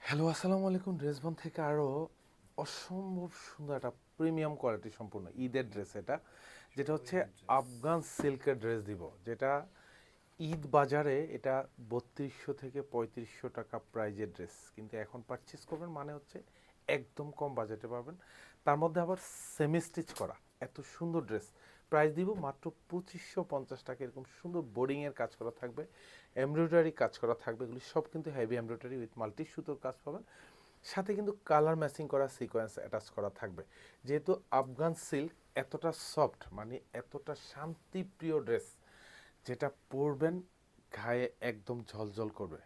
Hello, আসসালামু আলাইকুম। ড্রেসবন থেকে আরও অসম্ভব সুন্দর একটা প্রিমিয়াম কোয়ালিটি সম্পূর্ণ ঈদের ড্রেস এটা, যেটা হচ্ছে আফগান সিল্কের ড্রেস দিব, যেটা ঈদ বাজারে এটা 3200 থেকে 3500 টাকা প্রাইজের ড্রেস, কিন্তু এখন পারচেস করবেন মানে হচ্ছে একদম কম বাজেটে পাবেন, তার মধ্যে আবার সেমি স্টিচ করা এত সুন্দর ড্রেস। প্রাইস দিব মাত্র 2550 টাকা। এরকম সুন্দর বোর্ডিংয়ের কাজ করা থাকবে, এমব্রয়ডারি কাজ করা থাকবে, এগুলি সব কিন্তু হেভি এমব্রয়ডারি উইথ মাল্টি সুতোর কাজ পাবেন। সাথে কিন্তু কালার ম্যাচিং করা সিকোয়েন্স অ্যাটাচ করা থাকবে। যেহেতু আফগান সিল্ক এতটা সফট, মানে এতটা শান্তিপ্রিয় ড্রেস, যেটা পরবেন গায়ে একদম ঝলঝল করবে।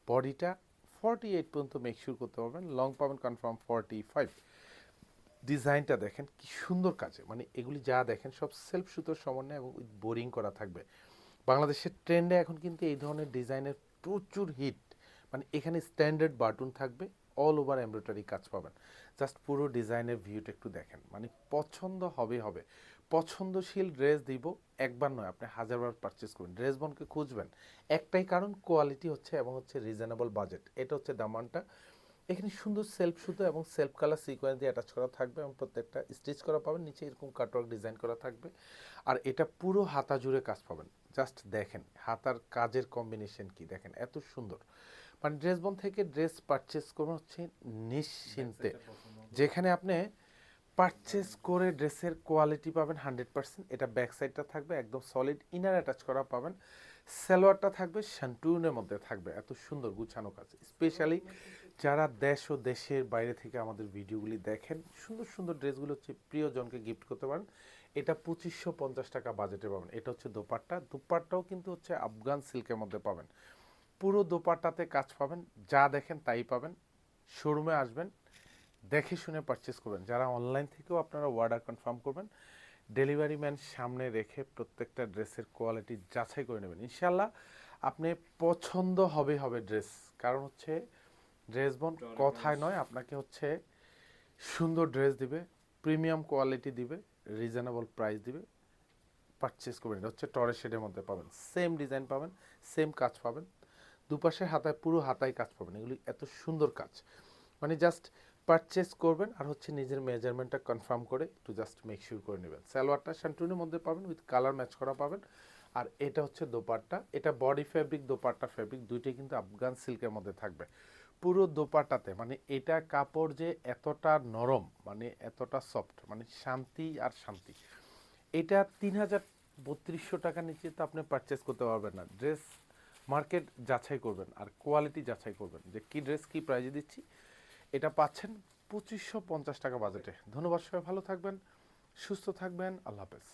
বডিটা 48 পর্যন্ত মেকশিওর করতে পারবেন, লং পাবেন কনফার্ম 45। ডিজাইনটা দেখেন কি সুন্দর কাজে, মানে এগুলি যা দেখেন সব সেলফ সুতোর সমন্বয় এবং উইথ বোরিং করা থাকবে। বাংলাদেশের ট্রেন্ডে এখন কিন্তু এই ধরনের ডিজাইনের প্রচুর হিট। মানে এখানে স্ট্যান্ডার্ড বাটন থাকবে, অল ওভার এমব্রয়ডারি কাজ পাবেন। জাস্ট পুরো ডিজাইনের ভিউটা একটু দেখেন, মানে পছন্দ হবে হবে। পছন্দশীল ড্রেস দিব, একবার নয় আপনি হাজারবার পারচেস করবেন। ড্রেস বনকে খুঁজবেন একটাই কারণ, কোয়ালিটি হচ্ছে এবং হচ্ছে রিজনেবল বাজেট, এটা হচ্ছে দামানটা। এখানে সুন্দর সেলফ সুতো এবং সেলফ কালার সিকোয়েন্স দিয়ে অ্যাটাচ করা থাকবে এবং প্রত্যেকটা স্টিচ করা পাবেন, নিচে এরকম কাটওয়ার্ক ডিজাইন করা থাকবে। আর এটা পুরো হাতা জুড়ে কাজ পাবেন। জাস্ট দেখেন হাতার কাজের কম্বিনেশন কি, দেখেন এত সুন্দর। মানে ড্রেস বন থেকে ড্রেস পারচেস করবেন হচ্ছে নিশ্চিন্তে, যেখানে আপনি পারচেস করে ড্রেসের কোয়ালিটি পাবেন 100%। এটা ব্যাক সাইডটা থাকবে একদম সলিড, ইনার অ্যাটাচ করা পাবেন। সালোয়ারটা থাকবে শান্টুনের মধ্যে থাকবে, এত সুন্দর গুছানো কাজ। স্পেশালি যারা দেশ ও দেশের বাইরে থেকে আমাদের ভিডিওগুলি দেখেন, সুন্দর সুন্দর ড্রেসগুলো হচ্ছে প্রিয়জনকে গিফট করতে পারেন। এটা 2550 টাকা বাজেটে পাবেন। এটা হচ্ছে দোপাট্টা, দোপাট্টাও কিন্তু হচ্ছে আফগান সিল্কের মধ্যে পাবেন। পুরো দোপাট্টাতে কাজ পাবেন, যা দেখেন তাই পাবেন। শোরুমে আসবেন, দেখে শুনে পারচেস করবেন। যারা অনলাইন থেকেও আপনারা অর্ডার কনফার্ম করবেন, ডেলিভারি ম্যান সামনে রেখে প্রত্যেকটা ড্রেসের কোয়ালিটি যাচাই করে নেবেন। ইনশাল্লাহ আপনি পছন্দ হবে হবে ড্রেস, কারণ হচ্ছে ড্রেস বন কথায় নয়, আপনাকে হচ্ছে সুন্দর ড্রেস দিবে, প্রিমিয়াম কোয়ালিটি দিবে, রিজনেবল প্রাইস দিবে। পারচেস করবেন, এটা হচ্ছে টরে শেডের মধ্যে পাবেন, সেম ডিজাইন পাবেন, সেম কাজ পাবেন। দুপাশে হাতায় পুরো হাতায় কাজ পাবেন, এগুলি এত সুন্দর কাজ। মানে জাস্ট পারচেস করবেন আর হচ্ছে নিজের মেজারমেন্টটা কনফার্ম করে একটু জাস্ট মেক শিওর করে নেবেন। সালোয়ারটা শান্টুনের মধ্যে পাবেন, উইথ কালার ম্যাচ করা পাবেন। আর এটা হচ্ছে দোপাট্টা, এটা বডি ফ্যাব্রিক, দোপাট্টা ফ্যাব্রিক দুইটাই কিন্তু আফগান সিল্কের মধ্যে থাকবে পুরো দোপাট্টাতে। মানে এটা কাপড় যে এতটা নরম, মানে এতটা সফট, মানে শান্তি আর শান্তি। এটা 3200 টাকার নিচে তো আপনি পারচেস করতে পারবেন না। ড্রেস মার্কেট যাচাই করবেন আর কোয়ালিটি যাচাই করবেন যে কী ড্রেস কী প্রাইজে দিচ্ছি। এটা পাচ্ছেন 2550 টাকা বাজেটে। ধন্যবাদ, সবাই ভালো থাকবেন, সুস্থ থাকবেন, আল্লাহ হাফেজ।